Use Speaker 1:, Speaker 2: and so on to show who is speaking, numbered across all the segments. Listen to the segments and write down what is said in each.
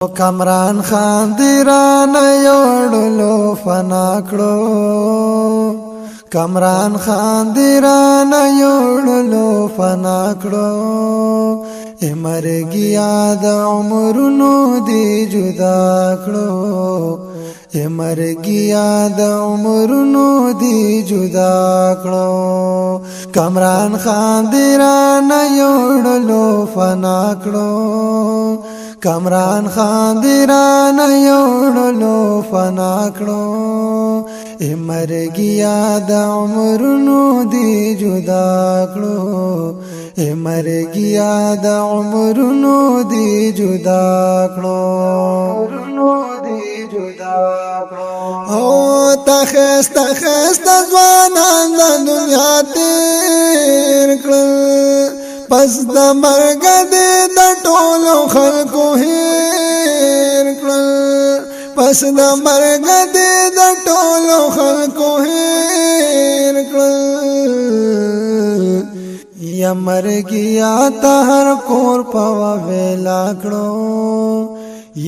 Speaker 1: کامران خان دیران یوړلو فنا کړو کامران خان دیران یوړلو فنا کړو امرګیا د عمرونو دی جدا کړو امرګیا د عمرونو دی جدا کړو کامران خان دیران یوړلو فنا کړو کامران خان دیران یوړلو فنا کړو امرګیا د عمرونو دی جدا کړو امرګیا د عمرونو دی جدا کړو او تخست ځوانان د دنیا تیر کړل پس د مرګ د ټولو خلکو هیر کړل پس د مرګ د ټولو خلکو هیر کړل یا مرګیا ته هر کور په ویلا کړو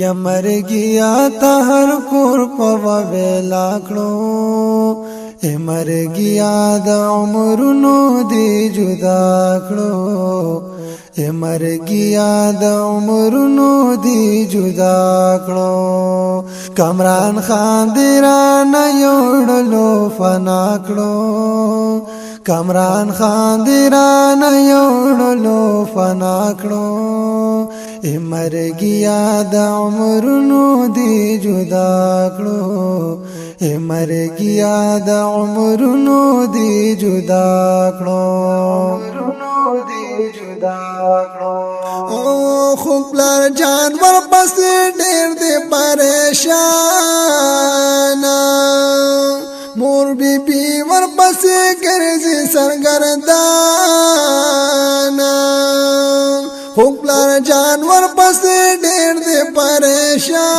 Speaker 1: یا مرګیا ته هر کور په ویلا کړو امرګیا د عمرونو دی جدا کړو امرګیا د عمرونو دی جدا کړو کامران خان دیران یوړلو فنا کړو کامران خان دیران یوړلو فنا کړو امرګیا د عمرونو دی جدا کړو امرګیا د عمرونو دی جدا کړو او خو پلار جانور پس ډېر دی پریشان مور بی بی ور پس ګرځي سرګردان خو پلار جانور پس ډېر دی پریشان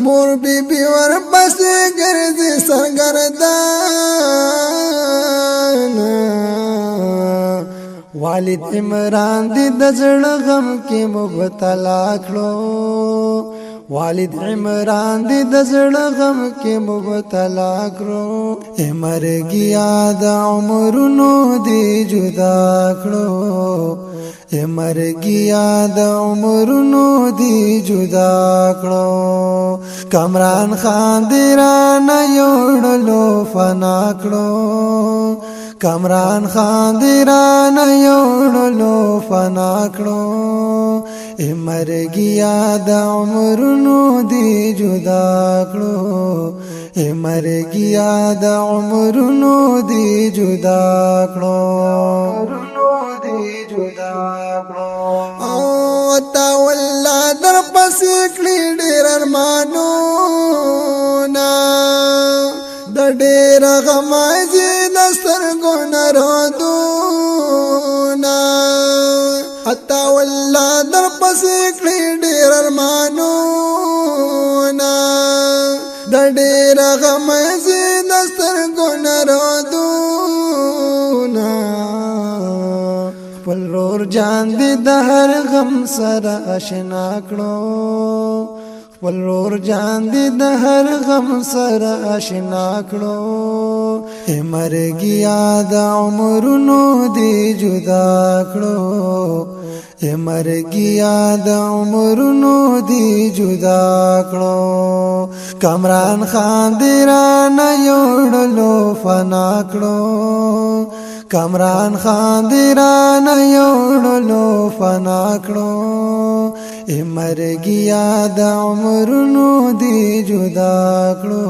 Speaker 1: مور بی بی ور پس ګرځي سرګردان والد عمران دی د زړه غم کې مبتلا کړو والد عمران دی د زړه غم کې مبتلا کړو امرګیا د عمرونو دی جدا کړو امرګیا د عمرونو دی جدا کړو کامران خان دیران یوړلو فنا کړو کامران خان دیران یوړلو فنا کړو امرګیا د عمرونو دی جدا کړو امرګیا د عمرونو دی جدا کړو او تا والله در پسې کړي ډېر ارمانونه د ډېر غم یې د سترګو نه رودونه تا والله در پسې کړي ډېر ارمانونه د ډېر غم یې د سترګو نه رودونه خپل رور جان دې د هر غم سره آشنا کړو خپل رور جان دې د هر غم سره آشنا کړو امرګیا د عمرونو دی جدا کړو امرګیا د عمرونو دی جدا کړو کامران خان دیران یوړلو فنا کړو کامران خان دیران یوړلو فنا کړو امرګیا د عمرونو دی جدا کړو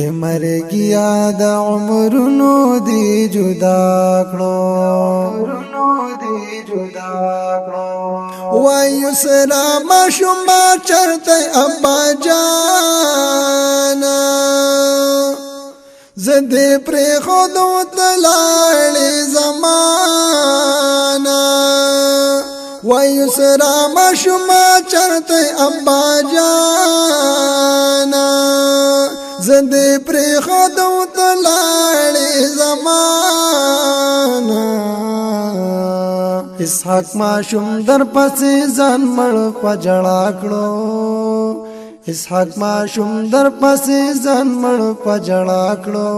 Speaker 1: امرګیا د عمرونو دی جدا کړو وایو سلام شما چرته ابا جانا زده پر خودو تلاړې زمانہ وایو سلام شما چرته ابا جانا زده پر خودو تلاړې زمانہ اسحاق ماشوم در پسې ځان مړ په جړا کړو اسحاق ماشوم در پسې ځان مړ په جړا کړو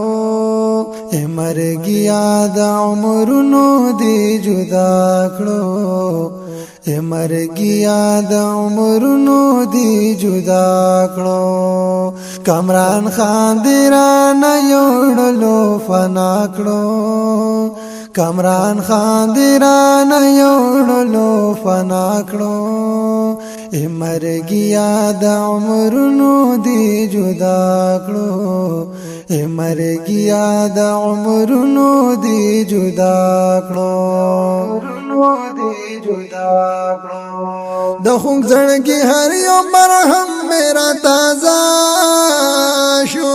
Speaker 1: مرګیا د عمرونو دی جدا کړو مرګیا د عمرونو دی جدا کړو کامران خان دیران یوړلو فنا کړو کامران خان دیران یوړلو فنا کړو مرګیا د عمرونو دی جدا کړو مرګیا د عمرونو دی جدا کړو د خوږ زړګي هر یو مرهم میرا تازه شو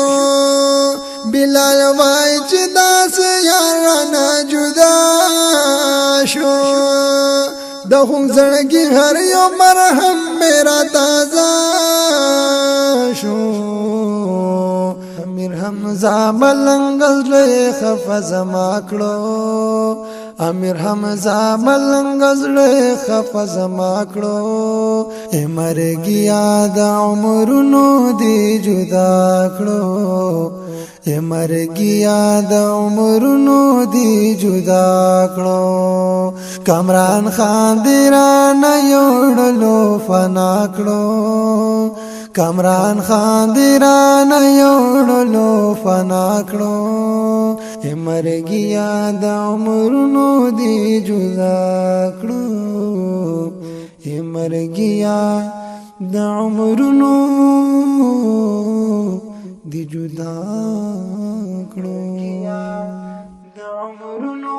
Speaker 1: بلال وای چې داس یارانه جدا شو د خوږ زړګي هر یو مرهم میرا تازه شو امیر حمزه ملنګل له خفز ما کړو امیر حمزه ملنګز له خفز ما کړو مرګیا د عمرونو دی جدا کړو مرګیا د عمرونو دی جدا کړو کامران خان دیران یوړلو فنا کړو کامران خان دیران یوړلو فنا کړو مرګیا د عمرونو دی جدا کړو مرګیا د عمرونو دی جدا کړو د عمرونو